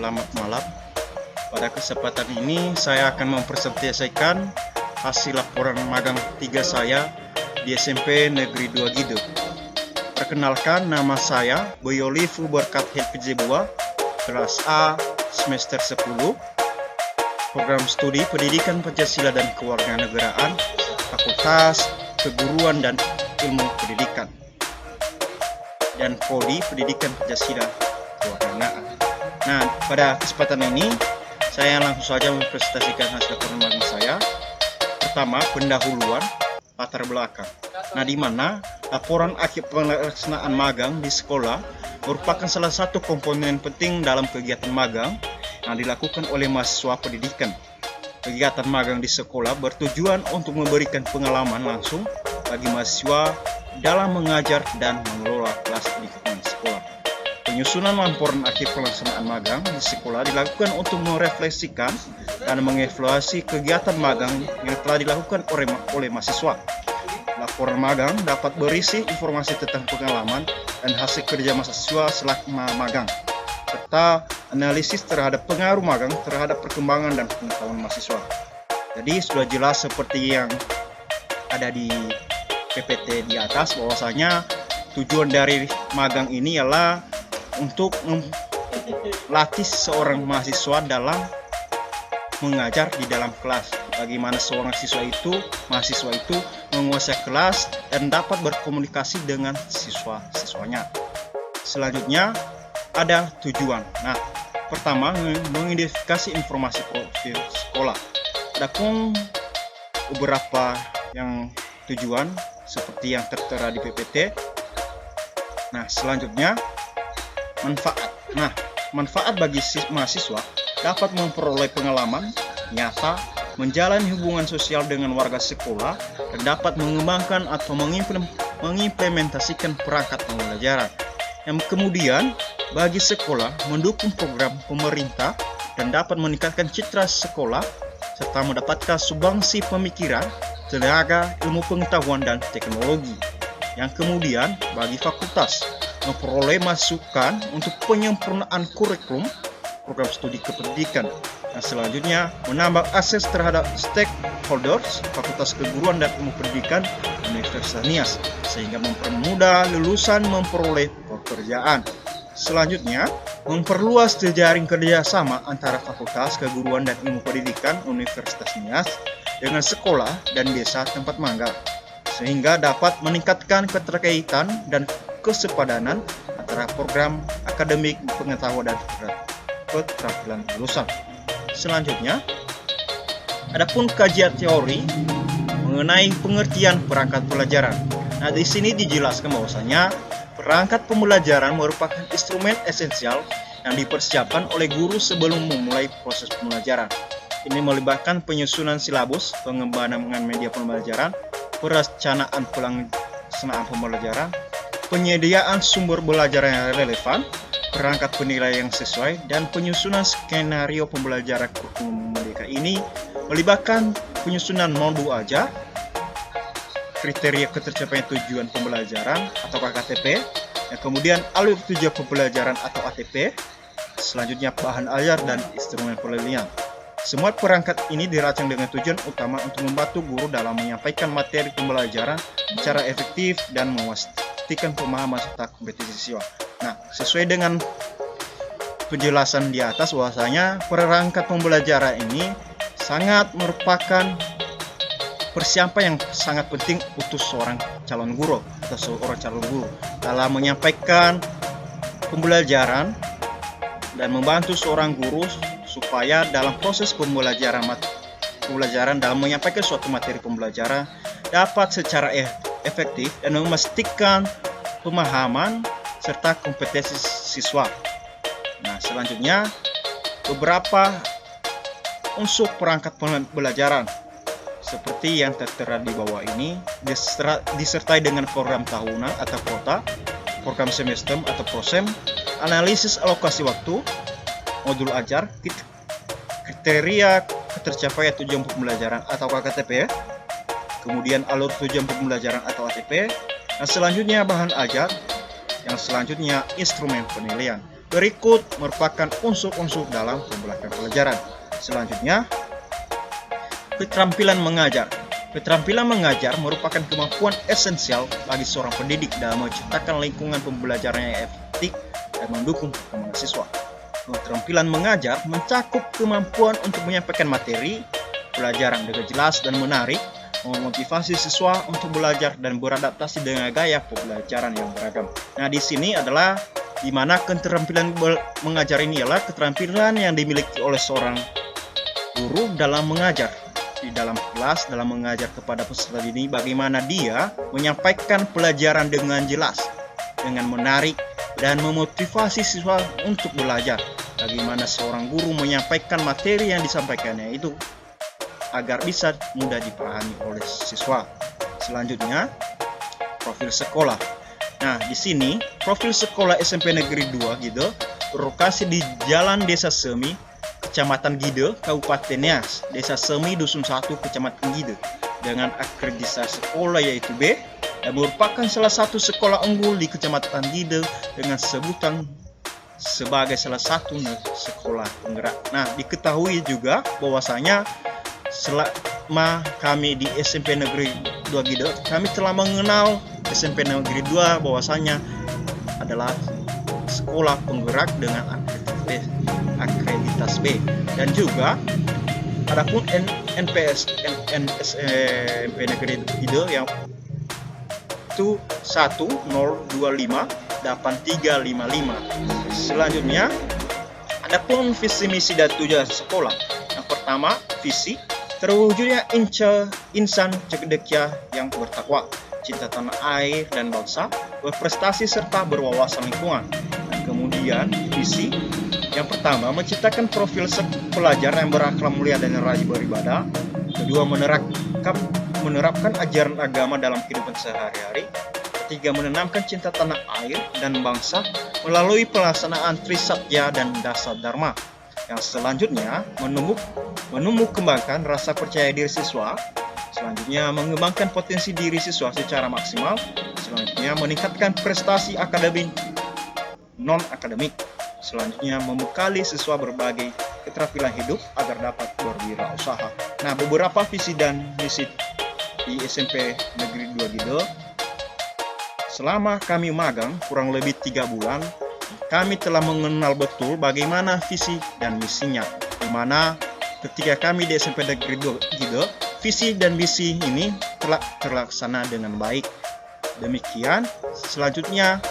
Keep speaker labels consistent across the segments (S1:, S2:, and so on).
S1: selamat malam. Pada kesempatan ini saya akan mempresentasikan hasil laporan magang 3 saya di SMP Negeri 2 Gido. Perkenalkan, nama saya Boyolifu Berkat Helpijebua, kelas A, semester 10, program studi Pendidikan Pancasila dan Kewarganegaraan, Fakultas Keguruan dan Ilmu Pendidikan, dan Prodi Pendidikan Pancasila Kewarganegaraan. Nah, pada kesempatan ini saya langsung saja mempresentasikan hasil laporan magang saya. Pertama, pendahuluan latar belakang. Nah, di mana laporan akhir pelaksanaan magang di sekolah merupakan salah satu komponen penting dalam kegiatan magang yang dilakukan oleh mahasiswa pendidikan. Kegiatan magang di sekolah bertujuan untuk memberikan pengalaman langsung bagi mahasiswa dalam mengajar dan mengelola kelas di lingkungan sekolah. Penyusunan laporan akhir pelaksanaan magang di sekolah dilakukan untuk merefleksikan dan mengevaluasi kegiatan magang yang telah dilakukan oleh mahasiswa. Laporan magang dapat berisi informasi tentang pengalaman dan hasil kerja mahasiswa selama magang, serta analisis terhadap pengaruh magang terhadap perkembangan dan pengetahuan mahasiswa. Jadi sudah jelas seperti yang ada di PPT di atas, bahwasanya tujuan dari magang ini ialah untuk melatih seorang mahasiswa dalam mengajar di dalam kelas. Bagaimana seorang mahasiswa itu menguasai kelas dan dapat berkomunikasi dengan siswa-siswanya. Selanjutnya ada tujuan. Nah, pertama, mengidentifikasi informasi profil sekolah. Ada pun beberapa yang tujuan seperti yang tertera di PPT. Nah, selanjutnya manfaat. Nah, manfaat bagi mahasiswa dapat memperoleh pengalaman nyata, menjalani hubungan sosial dengan warga sekolah, dan dapat mengembangkan atau mengimplementasikan perangkat pembelajaran. Yang kemudian bagi sekolah mendukung program pemerintah dan dapat meningkatkan citra sekolah serta mendapatkan sumbangsi pemikiran, tenaga, ilmu pengetahuan, dan teknologi. Yang kemudian bagi fakultas memperoleh masukan untuk penyempurnaan kurikulum program studi kependidikan. Dan selanjutnya menambah akses terhadap stakeholders Fakultas Keguruan dan Ilmu Pendidikan Universitas Nias sehingga mempermudah lulusan memperoleh pekerjaan. Selanjutnya memperluas jejaring kerjasama antara Fakultas Keguruan dan Ilmu Pendidikan Universitas Nias dengan sekolah dan desa tempat magang, sehingga dapat meningkatkan keterkaitan dan kesepadanan antara program akademik, pengetahuan, dan keterampilan lulusan. Selanjutnya, adapun kajian teori mengenai pengertian perangkat pembelajaran. Nah, di sini dijelaskan bahwasanya perangkat pembelajaran merupakan instrumen esensial yang dipersiapkan oleh guru sebelum memulai proses pembelajaran. Ini melibatkan penyusunan silabus, pengembangan media pembelajaran, perencanaan pelaksanaan pembelajaran, penyediaan sumber belajar yang relevan, perangkat penilaian yang sesuai, dan penyusunan skenario pembelajaran kurikulum mereka. Ini melibatkan penyusunan modul ajar, kriteria ketercapaian tujuan pembelajaran atau KTP, yang kemudian alur tujuan pembelajaran atau ATP, selanjutnya bahan ajar dan instrumen penilaian. Semua perangkat ini dirancang dengan tujuan utama untuk membantu guru dalam menyampaikan materi pembelajaran secara efektif dan memastikan pemahaman serta kompetensi siswa. Nah, sesuai dengan penjelasan di atas bahwasanya perangkat pembelajaran ini sangat merupakan persiapan yang sangat penting untuk seorang calon guru atau seorang calon guru dalam menyampaikan pembelajaran dan membantu seorang guru supaya dalam proses pembelajaran dalam menyampaikan suatu materi pembelajaran dapat secara efektif dan memastikan pemahaman serta kompetensi siswa. Nah, selanjutnya beberapa unsur perangkat pembelajaran seperti yang tertera di bawah ini disertai dengan program tahunan atau kuota, program semester atau prosem, analisis alokasi waktu, modul ajar, kriteria ketercapaian tujuan pembelajaran atau KTP, kemudian alur tujuan pembelajaran atau ATP, dan selanjutnya bahan ajar, yang selanjutnya instrumen penilaian. Berikut merupakan unsur-unsur dalam pembelajaran pelajaran. Selanjutnya, keterampilan mengajar. Keterampilan mengajar merupakan kemampuan esensial bagi seorang pendidik dalam menciptakan lingkungan pembelajaran yang efektif dan mendukung perkembangan siswa. Keterampilan mengajar mencakup kemampuan untuk menyampaikan materi pelajaran dengan jelas dan menarik, memotivasi siswa untuk belajar dan beradaptasi dengan gaya pembelajaran yang beragam. Nah, di sini adalah di mana keterampilan mengajar ini adalah keterampilan yang dimiliki oleh seorang guru dalam mengajar di dalam kelas, dalam mengajar kepada peserta didik, bagaimana dia menyampaikan pelajaran dengan jelas, dengan menarik dan memotivasi siswa untuk belajar. Bagaimana seorang guru menyampaikan materi yang disampaikannya itu agar bisa mudah dipahami oleh siswa. Selanjutnya, profil sekolah. Nah, di sini profil sekolah SMP Negeri 2 gitu berlokasi di Jalan Desa Semi, Kecamatan Gide, Kabupaten Nias, Desa Semi, Dusun 1, Kecamatan Gide, dengan akreditasi sekolah yaitu B, dan merupakan salah satu sekolah unggul di Kecamatan Gide dengan sebutan sebagai salah satu sekolah penggerak. Nah, diketahui juga bahwasanya selama kami di SMP Negeri 2 Gide, kami telah mengenal SMP Negeri 2 bahwasanya adalah sekolah penggerak dengan akreditasi B, dan juga adapun SMP Negeri Gide yang itu 10258355. Selanjutnya, adapun visi misi dan tujuan sekolah. Yang pertama, visi terwujudnya insan cerdas yang bertakwa, cinta tanah air dan bangsa, berprestasi serta berwawasan lingkungan. Dan kemudian visi yang pertama, menciptakan profil pelajar yang berakhlak mulia dan rajin beribadah. Kedua, menerapkan ajaran agama dalam kehidupan sehari-hari. Ketiga, menanamkan cinta tanah air dan bangsa melalui pelaksanaan Trisatya dan Dasa Dharma. Yang selanjutnya, menumbuh kembangkan rasa percaya diri siswa. Selanjutnya, mengembangkan potensi diri siswa secara maksimal. Selanjutnya, meningkatkan prestasi akademik non-akademik. Selanjutnya, membekali siswa berbagai keterampilan hidup agar dapat berwirausaha. Nah, beberapa visi dan misi di SMP Negeri 2 Gide. Selama kami magang kurang lebih 3 bulan, kami telah mengenal betul bagaimana visi dan misinya. Di mana ketika kami di SMP Negeri 2 Gide, visi dan misi ini telah terlaksana dengan baik. Demikian, selanjutnya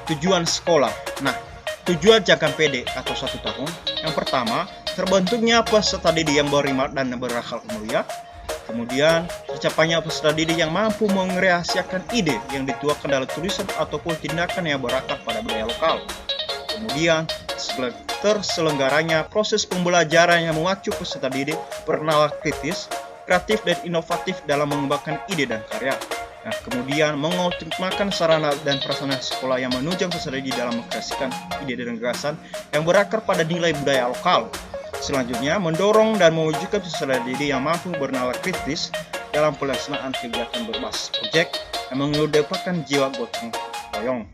S1: tujuan sekolah. Nah, tujuan jangka pendek atau 1 tahun. Yang pertama, terbentuknya peserta didik yang beriman dan berakhlak mulia. Kemudian, tercapainya peserta didik yang mampu mengekspresikan ide yang dituangkan dalam tulisan ataupun tindakan yang berakar pada budaya lokal. Kemudian, terselenggaranya proses pembelajaran yang memacu peserta didik bernalar kritis, kreatif dan inovatif dalam mengembangkan ide dan karya. Nah, kemudian mengoptimalkan sarana dan prasarana sekolah yang menunjang peserta didik dalam mengkreasikan ide dan gagasan yang berakar pada nilai budaya lokal. Selanjutnya, mendorong dan mewujudkan peserta didik yang mampu bernalar kritis dalam pelaksanaan kegiatan berbasis proyek yang mengedepankan jiwa gotong royong.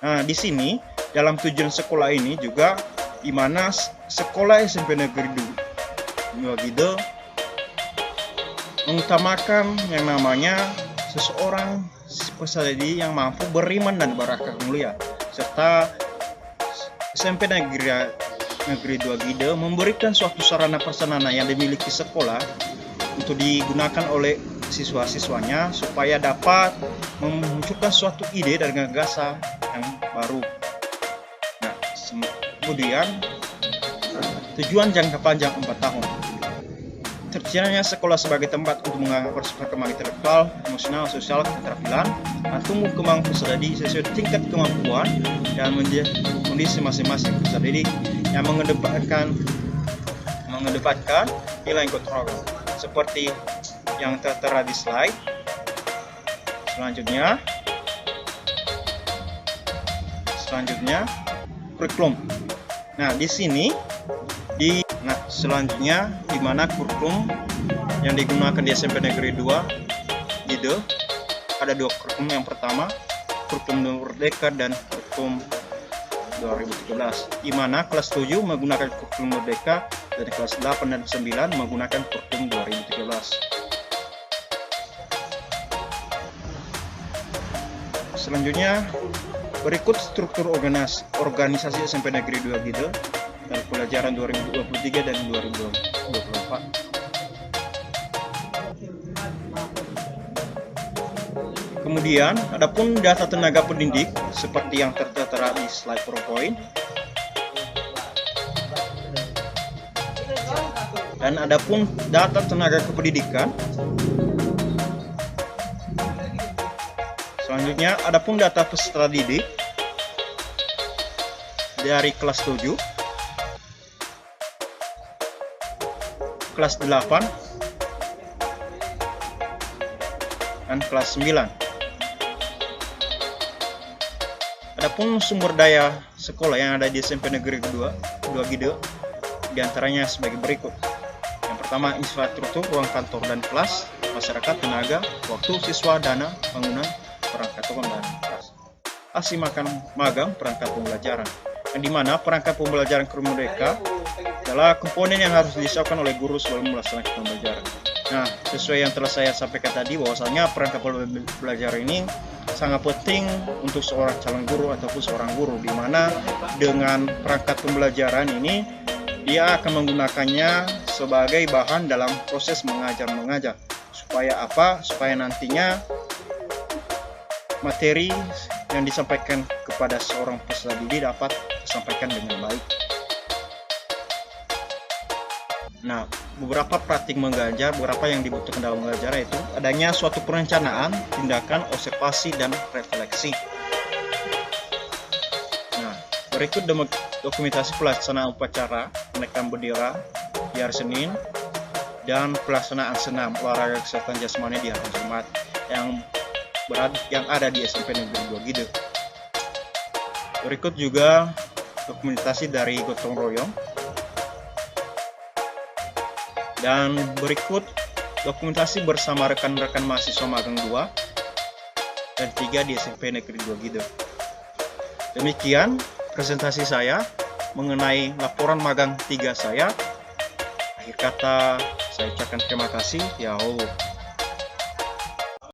S1: Nah, di sini dalam tujuan sekolah ini juga di mana sekolah SMP Negeri 2 Gide mengutamakan yang namanya seseorang peserta didik yang mampu beriman dan berakhlak mulia, serta SMP Negeri 2 Gide memberikan suatu sarana prasarana yang dimiliki sekolah untuk digunakan oleh siswa-siswanya supaya dapat memunculkan suatu ide dan gagasan yang baru. Nah, kemudian tujuan jangka panjang 4 tahun. Terciptanya sekolah sebagai tempat untuk mengangkat perkembangan intelektual, emosional, sosial, keterampilan, dan tumbuh kembang peserta didik sesuai tingkat kemampuan dan kondisi masing-masing peserta didik yang mengedepankan nilai gotong royong seperti yang tertera di slide. Selanjutnya kurikulum. Nah, di sini selanjutnya di mana kurikulum yang digunakan di SMP Negeri 2 Gide ada 2 kurikulum. Yang pertama, kurikulum Merdeka dan kurikulum 2013, di mana kelas 7 menggunakan kurikulum Merdeka dan kelas 8 dan 9 menggunakan kurikulum 2013. Selanjutnya, berikut struktur organisasi SMP Negeri 2 Gide dan pelajaran 2023 dan 2024. Kemudian, adapun data tenaga pendidik seperti yang tertera di slide PowerPoint. Dan adapun data tenaga kependidikan. Selanjutnya, adapun data peserta didik dari kelas 7, kelas 8, dan kelas 9. Adapun sumber daya sekolah yang ada di SMP Negeri 2 Gide diantaranya sebagai berikut. Yang pertama, infrastruktur, ruang kantor dan kelas, masyarakat, tenaga, waktu, siswa, dana, bangunan, perangkat umum dan kelas. Asli magang perangkat pembelajaran, yang dimana perangkat pembelajaran kurikulum Merdeka adalah komponen yang harus disiapkan oleh guru sebelum melaksanakan pembelajaran. Nah, sesuai yang telah saya sampaikan tadi, bahwasanya perangkat pembelajaran ini sangat penting untuk seorang calon guru ataupun seorang guru, di mana dengan perangkat pembelajaran ini dia akan menggunakannya sebagai bahan dalam proses mengajar. Supaya apa? Supaya nantinya materi yang disampaikan kepada seorang peserta didik dapat disampaikan dengan baik. Nah, beberapa praktik mengajar, beberapa yang dibutuhkan dalam mengajar yaitu adanya suatu perencanaan, tindakan, observasi, dan refleksi. Nah, berikut dokumentasi pelaksanaan upacara menaikkan bendera di hari Senin dan pelaksanaan senam olahraga kesehatan jasmani di hari Jumat yang ada di SMP Negeri 2 Gide. Berikut juga dokumentasi dari gotong royong. Dan berikut dokumentasi bersama rekan-rekan mahasiswa magang 2 dan 3 di SMP Negeri 2 Gide. Demikian presentasi saya mengenai laporan magang 3 saya. Akhir kata, saya ucapkan terima kasih. Yahoo.